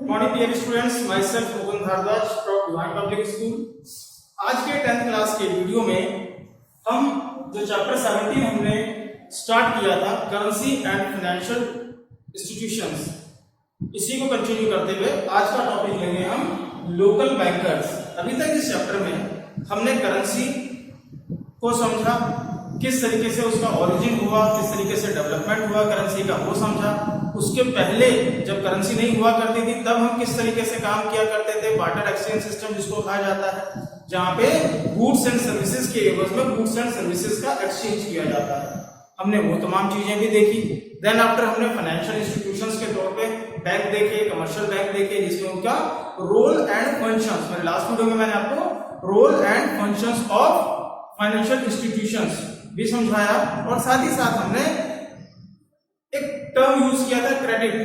Morning dear students, myself Mukund Bhardwaj from divine public school. आज के 10th class के video में हम जो चैप्टर 17 हमने स्टार्ट किया था, करेंसी एंड फाइनेंशियल इंस्टीट्यूशंस, इसी को कंटिन्यू करते हुए आज का टॉपिक लेंगे हम लोकल बैंकर्स। अभी तक इस चैप्टर में हमने करेंसी को समझा, किस तरीके से उसका ओरिजिन हुआ, किस तरीके से डेवलपमेंट हुआ करेंसी का वो समझा। उसके पहले जब करेंसी नहीं हुआ करती थी तब हम किस तरीके से काम किया करते थे, बार्टर एक्सचेंज सिस्टम जिसको कहा जाता है, जहां पे गुड्स एंड सर्विसेज के एवज में गुड्स एंड सर्विसेज का एक्सचेंज किया जाता है। हमने वो तमाम चीजें भी देखी। देन आफ्टर हमने फाइनेंशियल इंस्टीट्यूशंस के तौर पे बैंक देखे, कमर्शियल बैंक देखे, जिसमें उनका रोल एंड फंक्शंस, मेरे लास्ट वीडियो में मैंने आपको role and functions of financial institutions भी समझाया, और साथ ही साथ हमने एक टर्म यूज किया था क्रेडिट,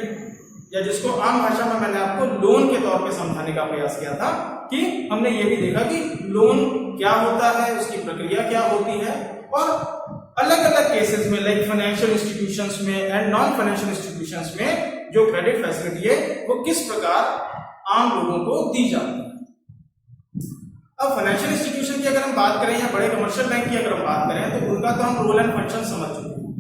या जिसको आम भाषा में मैंने आपको लोन के तौर पे समझाने का प्रयास किया था, कि हमने ये भी देखा कि लोन क्या होता है, उसकी प्रक्रिया क्या होती है, और अलग अलग केसेस में लाइक फाइनेंशियल इंस्टीट्यूशंस में एंड नॉन फाइनेंशियल इंस्टीट्यूशंस में जो क्रेडिट फैसिलिटी है वो किस प्रकार आम लोगों को दी जाती है। अब फाइनेंशियल इंस्टीट्यूशन की अगर हम बात करें या बड़े कमर्शियल बैंक की अगर हम बात करें तो उनका तो हम रोल एंड फंक्शन समझ चुके हैं।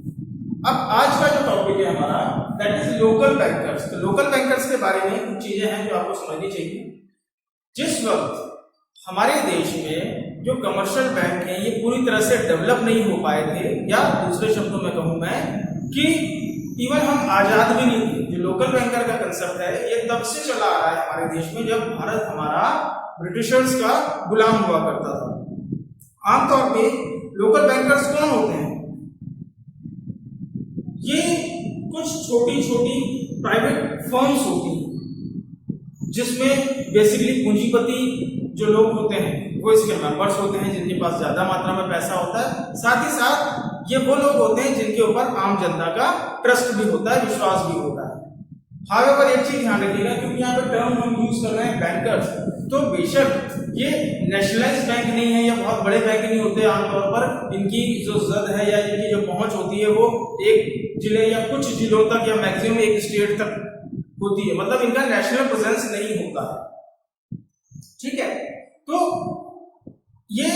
अब आज का जो टॉपिक है हमारा दैट इज लोकल बैंकर्स। तो लोकल बैंकर्स के बारे में कुछ चीजें हैं जो आपको समझनी चाहिए। जिस वक्त हमारे देश में जो कमर्शियल बैंक हैं ये पूरी तरह से डेवलप नहीं हो पाए थे, या दूसरे शब्दों में कहूं मैं कि इवन हम आजाद भी नहीं थे। जो लोकल बैंकर का कंसेप्ट है ये तब से चला आ रहा है हमारे देश में जब भारत हमारा ब्रिटिशर्स का गुलाम हुआ करता था। आमतौर पे लोकल बैंकर्स कौन होते हैं? ये कुछ छोटी छोटी प्राइवेट फर्म्स होती हैं जिसमें बेसिकली पूंजीपति जो लोग होते हैं वो इसके मेंबर्स होते हैं, जिनके पास ज्यादा मात्रा में पैसा होता है। साथ ही साथ ये वो लोग होते हैं जिनके ऊपर आम जनता का ट्रस्ट भी होता है, विश्वास भी होता है। हावेवर एक चीज ध्यान रखिएगा, क्योंकि यहाँ पे टर्म हम यूज कर रहे हैं बैंकर्स, तो बेशक ये नेशनलाइज्ड बैंक नहीं है या बहुत बड़े बैंक नहीं होते। आमतौर पर इनकी जो जद है या इनकी जो पहुंच होती है वो एक जिले या कुछ जिलों तक या मैक्सिमम एक स्टेट तक होती है, मतलब इनका नेशनल प्रेजेंस नहीं होता है। ठीक है, तो ये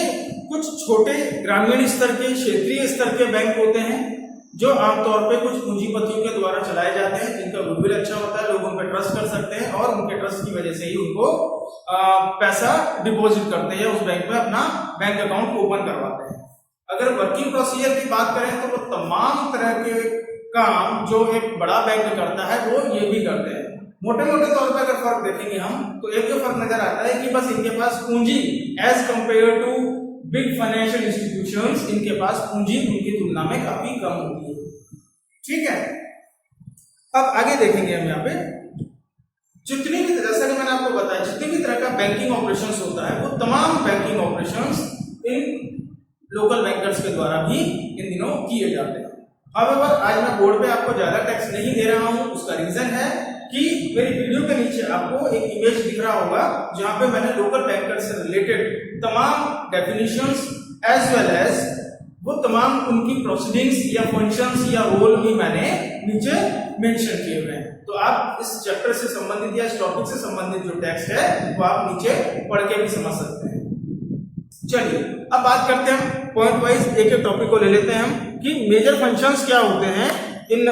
कुछ छोटे ग्रामीण स्तर के, क्षेत्रीय स्तर के बैंक होते हैं जो आमतौर पे कुछ पूंजीपतियों के द्वारा चलाए जाते हैं, जिनका गुडविल अच्छा होता है, लोग उन पर ट्रस्ट कर सकते हैं और उनके ट्रस्ट की वजह से ही उनको पैसा डिपॉजिट करते हैं, उस बैंक में अपना बैंक अकाउंट ओपन करवाते हैं। अगर वर्किंग प्रोसीजर की बात करें तो वो तमाम तरह के काम जो एक बड़ा बैंक करता है वो ये भी करते हैं। मोटे मोटे तौर पर अगर फर्क देखेंगे हम तो एक जो फर्क नजर आता है कि बस इनके पास पूंजी as compare to big financial institutions, इनके पास पूंजी उनकी तुलना में काफी कम होती है। ठीक है, अब आगे देखेंगे हम यहाँ पे जितनी भी, जैसा कि मैंने आपको बताया, जितनी भी तरह का बैंकिंग ऑपरेशंस होता है वो तमाम banking operations in local bankers के द्वारा भी इन दिनों किए जाते हैं। हावेवर आज मैं बोर्ड पे आपको ज्यादा टेक्स्ट नहीं दे रहा हूं, उसका रीजन है कि मेरी वीडियो के नीचे आपको एक इमेज दिख रहा होगा जहां पे मैंने लोकल बैंकर से रिलेटेड तमाम डेफिनेशंस एज वेल एज वो तमाम उनकी प्रोसीडिंग्स या फंक्शंस या रोल भी मैंने नीचे मेंशन किए हुए हैं। तो आप इस चैप्टर से संबंधित या इस टॉपिक से संबंधित जो टेक्स्ट है वो आप नीचे पढ़ के भी समझ सकते हैं। चलिए अब बात करते हैं पॉइंट वाइज, एक एक टॉपिक को ले लेते हैं हम कि मेजर फंक्शंस क्या होते हैं इन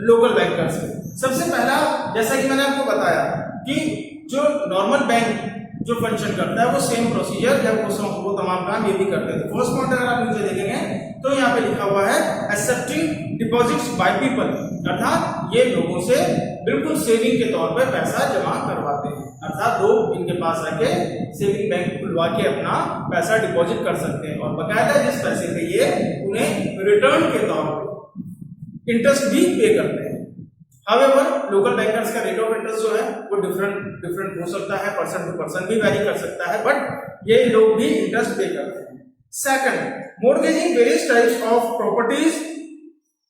लोकल बैंकर्स के। सबसे पहला, जैसा कि मैंने आपको बताया कि जो नॉर्मल बैंक जो फंक्शन करता है वो सेम प्रोसीजर या वो तमाम काम ये भी करते हैं। फर्स्ट पॉइंट अगर आप नीचे देखेंगे तो यहाँ पे लिखा हुआ है एक्सेप्टिंग डिपॉजिट्स बाय पीपल, अर्थात ये लोगों से बिल्कुल सेविंग के तौर पे पैसा जमा करवाते हैं, अर्थात लोग इनके पास आके सेविंग बैंक खुलवा के अपना पैसा डिपॉजिट कर सकते हैं और बकायदा जिस पैसे पे ये उन्हें रिटर्न के तौर पे इंटरेस्ट भी पे करते हैं। हावेवर लोकल बैंकर्स का रेट ऑफ इंटरेस्ट जो है वो डिफरेंट हो सकता है, पर्सन टू पर्सन भी वैरी कर सकता है, बट ये लोग भी इंटरेस्ट पे करते हैं। Second, mortgaging various types of properties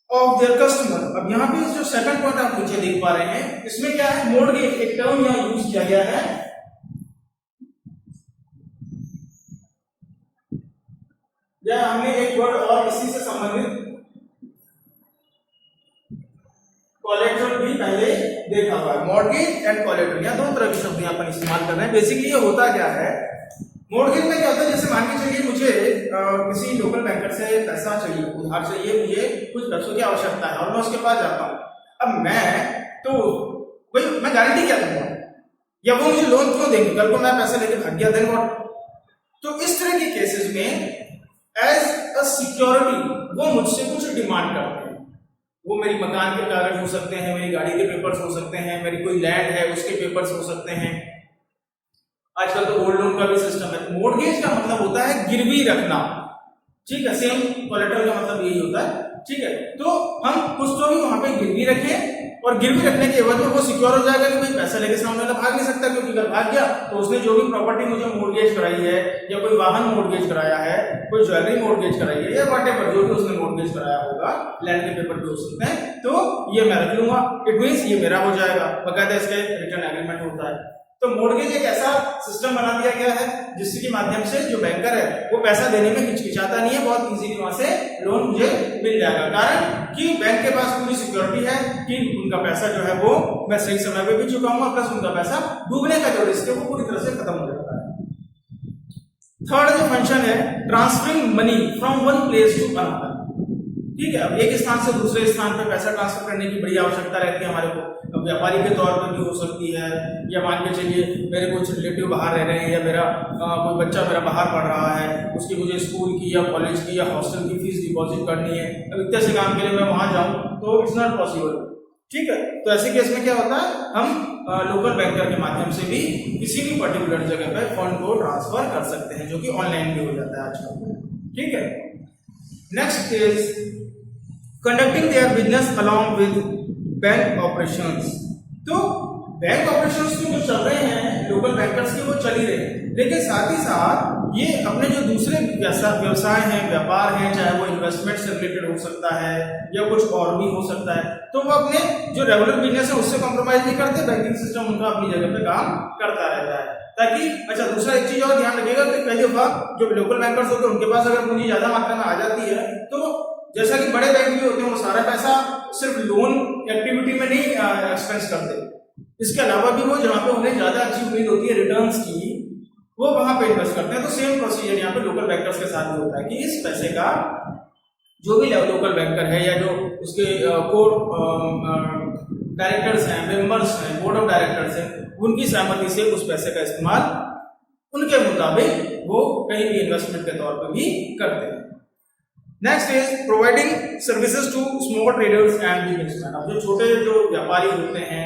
of their customer. अब यहाँ पे जो सेकंड पॉइंट आप नीचे देख पा रहे हैं इसमें क्या है, मॉर्गेज एक टर्म यहाँ यूज किया गया है, या हमने एक वर्ड और इसी से संबंधित कोलेटरल भी पहले देखा हुआ है। मॉर्गेज एंड कोलेटरल, यहाँ दो तरह के शब्द यहाँ पर इस्तेमाल कर रहे हैं। बेसिकली ये होता क्या है, मॉर्गेज में क्या होता है, जैसे मान के चलिए मुझे किसी लोकल बैंकर से पैसा चाहिए, उधार चाहिए, मुझे कुछ पैसों की आवश्यकता है और मैं उसके पास जाता हूँ। अब मैं गारंटी क्या दूंगा, या वो मुझे लोन क्यों देंगे, कल को मैं पैसे लेके भाग गया देन व्हाट। तो इस तरह के केसेस में एज अ सिक्योरिटी वो मुझसे कुछ डिमांड करते हैं। वो मेरी मकान के कागज हो सकते हैं, मेरी गाड़ी के पेपर्स हो सकते हैं, मेरी कोई लैंड है उसके पेपर्स हो सकते हैं। आजकल तो गोल्ड लोन का भी सिस्टम है। मॉर्गेज का मतलब होता है गिरवी रखना, ठीक है, सेम कोलेटरल का मतलब यही होता है, ठीक है। तो हम कुछ तो भी वहां पे गिरवी रखें और गिरवी रखने के एवज में वो सिक्योर हो जाएगा कि भाई पैसा लेके सामने वाला भाग नहीं सकता, क्योंकि अगर भाग गया तो उसने जो भी प्रॉपर्टी मुझे मॉर्गेज कराई है, या कोई वाहन मॉर्गेज कराया है, कोई ज्वेलरी मॉर्गेज कराई है, या व्हाटएवर जो भी उसने मॉर्गेज कराया होगा, लैंड के पेपर भी हो सकते हैं, तो ये मैं रख लूंगा। इट मींस ये मेरा हो जाएगा, बकायदा इसके रिटर्न एग्रीमेंट होता है। तो मॉर्गेज एक ऐसा सिस्टम बना दिया गया है जिसके माध्यम से जो बैंकर है वो पैसा देने में हिचकिचाता नहीं है, बहुत इजीली वहां से लोन मुझे मिल जाएगा। कारण कि बैंक के पास पूरी सिक्योरिटी है कि उनका पैसा जो है वो मैं सही समय पे भी चुकाऊंगा, प्लस उनका पैसा डूबने का जो रिस्क है वो पूरी तरह से खत्म हो जाता है। थर्ड जो फंक्शन है, transferring money from one place to another, ठीक है। अब एक स्थान से दूसरे स्थान पे पैसा ट्रांसफर करने की बड़ी आवश्यकता रहती है हमारे को, व्यापारी के तौर पर भी हो सकती है, या मान के चलिए मेरे कुछ रिलेटिव बाहर रह रहे हैं, या मेरा कोई बच्चा मेरा बाहर पढ़ रहा है, उसकी मुझे स्कूल की या कॉलेज की या हॉस्टल की फीस डिपॉजिट करनी है। अब इतने से काम के लिए मैं वहां जाऊं तो इट्स नॉट पॉसिबल, ठीक है। तो ऐसे केस में क्या होता है, हम लोकल बैंकर के माध्यम से भी किसी भी पर्टिकुलर जगह पर फंड को ट्रांसफर कर सकते हैं, जो कि ऑनलाइन भी हो जाता है आजकल, ठीक है। Next is conducting their business along with bank operations. तो बैंक ऑपरेशंस जो चल रहे हैं लोकल बैंकर्स के, वो चल ही रहे हैं, लेकिन साथ ही साथ ये अपने जो दूसरे व्यवसाय हैं, व्यापार हैं, चाहे वो इन्वेस्टमेंट से रिलेटेड हो सकता है या कुछ और भी हो सकता है, तो वो अपने जो रेगुलर बिजनेस है उससे कॉम्प्रोमाइज नहीं करते, बैंकिंग सिस्टम उनका अपनी जगह पे काम करता रहता है। ताकि अच्छा, दूसरा एक चीज और ध्यान रखिएगा कि पहली बात जो लोकल बैंकर्स होते हैं उनके पास अगर पूंजी ज्यादा मात्रा में आ जाती है, तो जैसा कि बड़े बैंक भी होते हैं वो सारा पैसा सिर्फ लोन एक्टिविटी में नहीं एक्सपेंस करते, इसके अलावा भी वो जहाँ पे उन्हें ज्यादा अच्छी उम्मीद होती है रिटर्न्स की, वो वहां पे इन्वेस्ट करते हैं। तो सेम प्रोसीजर यहाँ पे लोकल बैंकर्स के साथ भी होता है कि इस पैसे का जो भी लोकल बैंकर है या जो उसके कोर डायरेक्टर्स हैं, मेंबर्स हैं, बोर्ड ऑफ डायरेक्टर्स हैं, उनकी सहमति से उस पैसे का इस्तेमाल उनके मुताबिक वो कहीं भी इन्वेस्टमेंट के तौर पर भी करते हैं। Next is providing services to small traders and businessman. अब जो छोटे जो व्यापारी होते हैं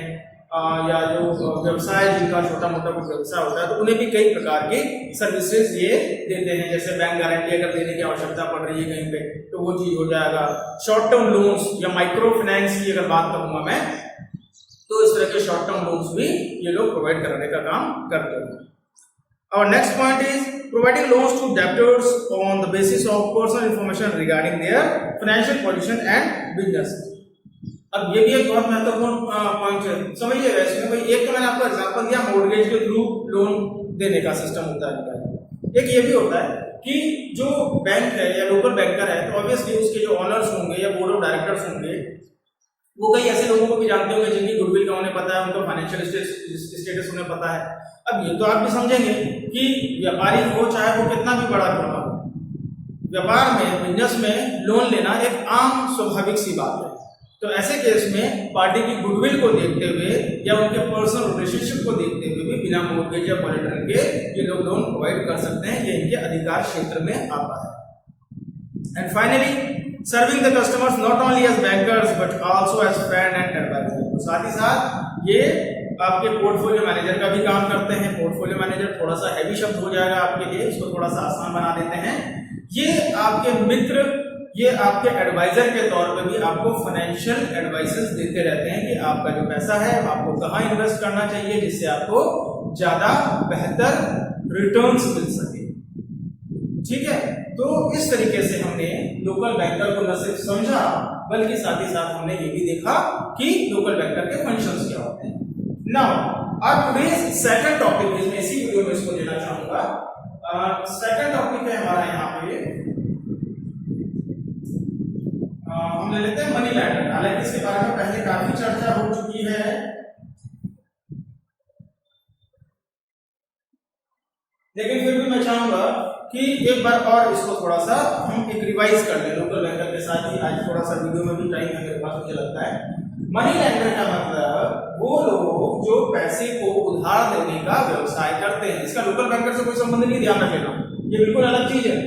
या जो व्यवसाय जिनका छोटा मोटा कुछ व्यवसाय होता है, तो उन्हें भी कई प्रकार की सर्विसेज ये देते हैं। जैसे बैंक गारंटी अगर देने की आवश्यकता पड़ रही है कहीं पे, तो वो चीज हो जाएगा। शॉर्ट टर्म लोन्स या माइक्रो फाइनेंस की अगर बात करूंगा मैं, तो इस तरह के शॉर्ट टर्म लोन्स भी ये लोग प्रोवाइड कराने का काम करते हैं। Our next point is providing loans to debtors on the basis of personal information regarding their financial condition and business. अब ये भी एक बहुत महत्वपूर्ण पॉइंट है, समझिएगा इसमें। भाई एक तो मैंने आपको एग्जांपल दिया मॉर्गेज के थ्रू लोन देने का सिस्टम होता है। एक ये भी होता है कि जो बैंक है या लोकल बैंकर है, तो ऑब्वियसली उसके जो ऑनर्स होंगे या बोर्ड ऑफ डायरेक्टर्स होंगे, वो कई ऐसे लोगों को भी जानते होंगे जिनकी गुडविल का उन्हें पता है, उनका फाइनेंशियल स्टेटस उन्हें पता है। अब ये तो आप भी समझेंगे कि व्यापारी हो चाहे वो कितना भी बड़ा क्यों ना हो, व्यापार में बिजनेस में लोन लेना एक आम स्वाभाविक सी बात है। तो ऐसे केस में पार्टी की गुडविल को देखते हुए या उनके पर्सनल रिलेशनशिप को देखते हुए भी बिना मॉर्गेज या कोलेटरल के ये लोग लोन प्रोवाइड कर सकते हैं, ये इनके अधिकार क्षेत्र में आता है। And finally serving the customers not only as bankers but also as friend and adviser. साथ ही साथ ये आपके पोर्टफोलियो मैनेजर का भी काम करते हैं। पोर्टफोलियो मैनेजर थोड़ा सा हैवी शब्द हो जाएगा आपके लिए, इसको थोड़ा सा आसान बना देते हैं। ये आपके मित्र, ये आपके एडवाइजर के तौर पे भी आपको फाइनेंशियल एडवाइसेस देते रहते हैं कि आपका जो पैसा है आपको कहाँ इन्वेस्ट करना चाहिए जिससे आपको ज्यादा बेहतर रिटर्न्स मिल सके, ठीक है। तो इस तरीके से हमने लोकल बैंकर को न सिर्फ समझा बल्कि साथ ही साथ हमने ये भी देखा कि लोकल बैंकर के फंक्शंस क्या होते हैं। Now our today's second topic, इसमें इसी वीडियो में इसको देना चाहूंगा। सेकंड टॉपिक है हमारा यहाँ पे हम ले लेते हैं मनी लैंडर। हालांकि इसके बारे में पहले काफी चर्चा हो चुकी है, लेकिन फिर भी मैं चाहूंगा कि एक बार और इसको थोड़ा सा हम एक रिवाइज कर लें लोकल बैंकर के साथ ही। आज थोड़ा सा वीडियो में भी टाइम है मेरे पास, मुझे लगता है मनी लैंडर का मतलब वो लोग जो पैसे को उधार देने का व्यवसाय करते हैं। इसका लोकल बैंकर से कोई संबंध नहीं, ध्यान रखना, ये बिल्कुल अलग चीज है।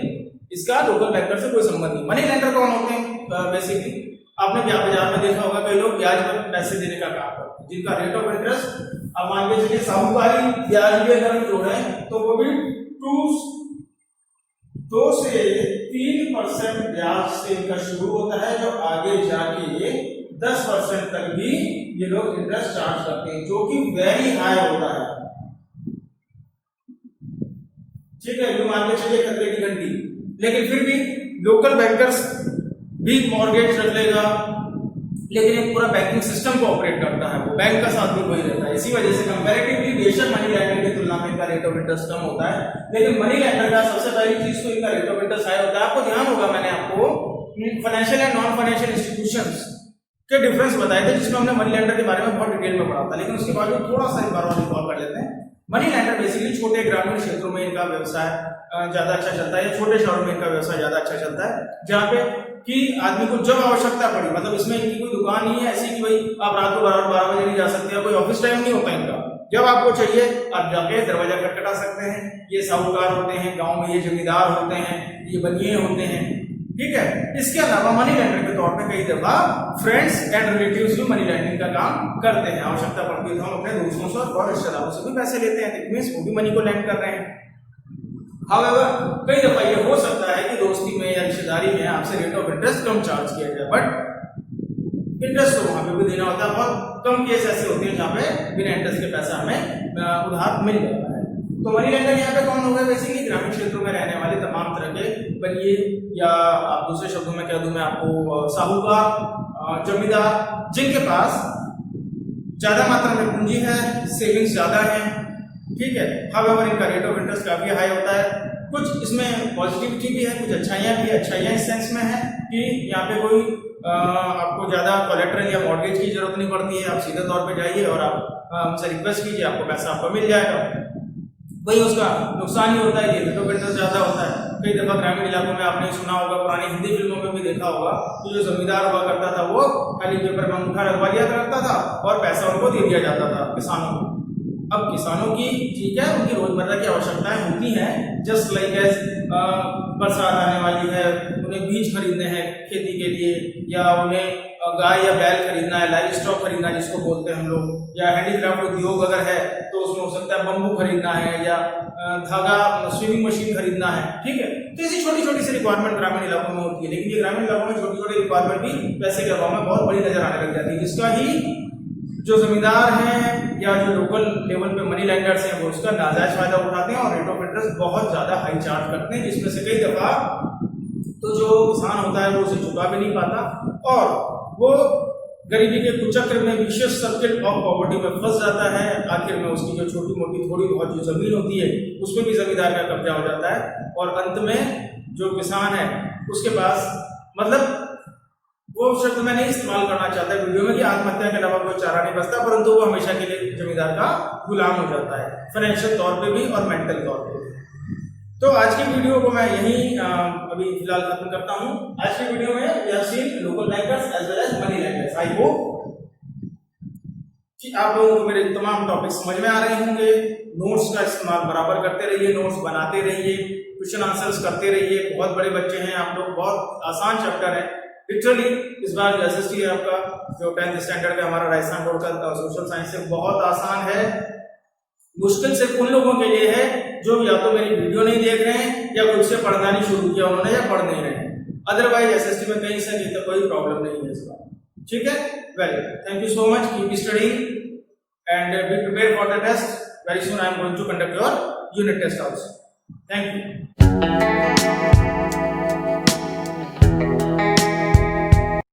इसका लोकल बैंकर से कोई संबंध नहीं। मनी लैंडर कौन होते हैं? बेसिकली आपने बाजार में देखा होगा कई लोग ब्याज पर पैसे देने का काम करते हैं, जिनका रेट ऑफ इंटरेस्ट अब मान के चलिए साहूकारी ब्याज भी अगर हम जोड़ें तो वो भी 2 से 3% ब्याज से इनका शुरू होता है, जो आगे जाके 10% तक भी ये लोग इंटरेस्ट चार्ज करते हैं, जो कि वेरी हाई होता है। ठीक है, जो मान के चलिए खतरे की घंटी। लेकिन फिर भी लोकल बैंकर्स भी मॉर्गेज रख लेगा, लेकिन एक पूरा बैंकिंग सिस्टम को ऑपरेट करता है, वो बैंक का साथ भी वही रहता है। इसी वजह से कंपैरेटिवली बेशक मनी लैंडर की तुलना में इनका रेट ऑफ इंटरेस्ट कम होता है, लेकिन मनी लैंडर का सबसे पहली चीज तो इनका रेट ऑफ इंटरेस्ट हाई होता है। आपको ध्यान होगा मैंने आपको financial and non financial institutions के डिफरेंस बताए थे, जिसमें हमने मनी लैंडर के बारे में बहुत डिटेल में पढ़ा था, लेकिन उसके बाद थोड़ा सा एक बार और रिकॉल कर लेते हैं। मनी लैंडर बेसिकली छोटे ग्रामीण क्षेत्रों में इनका व्यवसाय ज्यादा अच्छा चलता है, या छोटे शहरों में इनका व्यवसाय ज्यादा अच्छा चलता है, जहाँ पे कि आदमी को जब आवश्यकता पड़ी, मतलब इसमें इनकी कोई दुकान नहीं है ऐसी कि भाई आप रात को 12 बजे नहीं जा सकते, या कोई ऑफिस टाइम नहीं होता इनका। जब आपको चाहिए आप जाके दरवाजा खटखटा सकते हैं। ये साहूकार होते हैं, गांव में ये जमींदार होते हैं, ये बनिए होते हैं, ठीक है। इसके अलावा मनी लैंडर के तौर पे कई दफा फ्रेंड्स एंड रिलेटिव्स भी मनी लैंडिंग का काम करते हैं। आवश्यकता पड़ती है तो हम अपने दोस्तों से और रिश्तेदारों से भी पैसे लेते हैं, मींस वो भी मनी को लैंड कर रहे हैं। However, कई दफा ये हो सकता है कि दोस्ती में या रिश्तेदारी में आपसे rate of interest come charge किया जाए, बट इंटरेस्ट तो वहां पे भी देना होता है। बहुत कम केस ऐसे होते हैं जहाँ पे बिना इंटरेस्ट के पैसा हमें उधार मिल जाता है। तो मनी लैंडर यहाँ पे कौन होगा? बेसिकली ग्रामीण क्षेत्रों में रहने वाले तमाम तरह के बनिए, या आप दूसरे शब्दों में कह दूं मैं आपको साहूकार, जमींदार, जिनके पास ज्यादा मात्रा में पूंजी है, सेविंग्स ज्यादा है, ठीक है। हाउएवर इनका रेट ऑफ इंटरेस्ट काफी हाई होता है। कुछ इसमें पॉजिटिविटी भी है, कुछ अच्छाइयां भी है। अच्छाइयां इस सेंस में है कि यहाँ पे कोई आपको ज्यादा कोलेटरल या मॉर्गेज की जरूरत नहीं पड़ती है। आप सीधे तौर पे जाइए और आप हमसे रिक्वेस्ट कीजिए, आपको पैसा आपको मिल जाएगा। वही उसका नुकसान ही होता है कि रेट ऑफ इंटरेस्ट ज्यादा होता है। कई दफा ग्रामीण इलाकों में आपने सुना होगा, पुरानी हिंदी फिल्मों में भी देखा होगा कि जो जमींदार हुआ करता था वो खाली पेपर में अंगूठा लगवा लिया करता था और पैसा उनको दे दिया जाता था किसानों को। अब किसानों की ठीक है, उनकी रोजमर्रा की आवश्यकताएं होती हैं, जस्ट लाइक एज बरसात आने वाली है, उन्हें बीज खरीदने हैं खेती के लिए, या उन्हें गाय या बैल खरीदना है, लाइव स्टॉक खरीदना है जिसको बोलते हैं हम लोग, या हैंडीक्राफ्ट उद्योग अगर है तो उसमें हो सकता है बम्बू खरीदना है, या धागा स्विमिंग मशीन खरीदना है, ठीक है। तो ऐसी छोटी छोटी सी रिक्वायरमेंट ग्रामीण इलाकों में होती है, लेकिन ये ग्रामीण इलाकों में छोटी छोटी रिक्वायरमेंट भी पैसे के अभाव में बहुत बड़ी नजर आने लग जाती है, जिसका ही जो जमींदार हैं या जो लोकल लेवल पे मनी लैंडर्स हैं वो उसका नाजायज फायदा उठाते हैं और रेट ऑफ इंटरेस्ट बहुत ज्यादा हाई चार्ज करते हैं, जिसमें से कई दफा तो जो किसान होता है वो उसे चुका भी नहीं पाता और वो गरीबी के कुचक्र में, विशियस सर्किल ऑफ पॉवर्टी में फंस जाता है। आखिर में उसकी जो छोटी मोटी थोड़ी बहुत जो जमीन होती है उसमें भी जमींदार का कब्जा हो जाता है और अंत में जो किसान है उसके पास, मतलब वो शब्द मैं नहीं इस्तेमाल करना चाहता वीडियो में कि आत्महत्या के अलावा कोई चारा नहीं बचता, परंतु वो हमेशा के लिए जमींदार का गुलाम हो जाता है, फाइनेंशियल तौर पे भी और मेंटल तौर पे भी। तो आज की वीडियो को मैं यहीं अभी फिलहाल खत्म करता हूं। आज की वीडियो में we have seen local bankers as well as money lenders. I hope कि आप लोगों को मेरे तमाम टॉपिक समझ में आ रहे होंगे। नोट्स का इस्तेमाल बराबर करते रहिए, नोट्स बनाते रहिए, क्वेश्चन आंसर्स करते रहिए। बहुत बड़े बच्चे हैं आप लोग, बहुत आसान चैप्टर है लिटरली। इस बार जो एसएसटी है आपका, जो 10th स्टैंडर्ड का हमारा राजस्थान बोर्ड का सोशल साइंस से बहुत आसान है। मुश्किल सिर्फ उन लोगों के लिए है जो या तो मेरी वीडियो नहीं देख रहे हैं या खुद से पढ़ना नहीं शुरू किया उन्होंने या पढ़ नहीं रहे हैं। अदरवाइज एसएसटी में कहीं से नहीं तो कोई प्रॉब्लम नहीं है इस बार, ठीक है। Well, thank you so much, keep studying and be prepare for the test. Very soon I am going to conduct your unit test also. Thank you.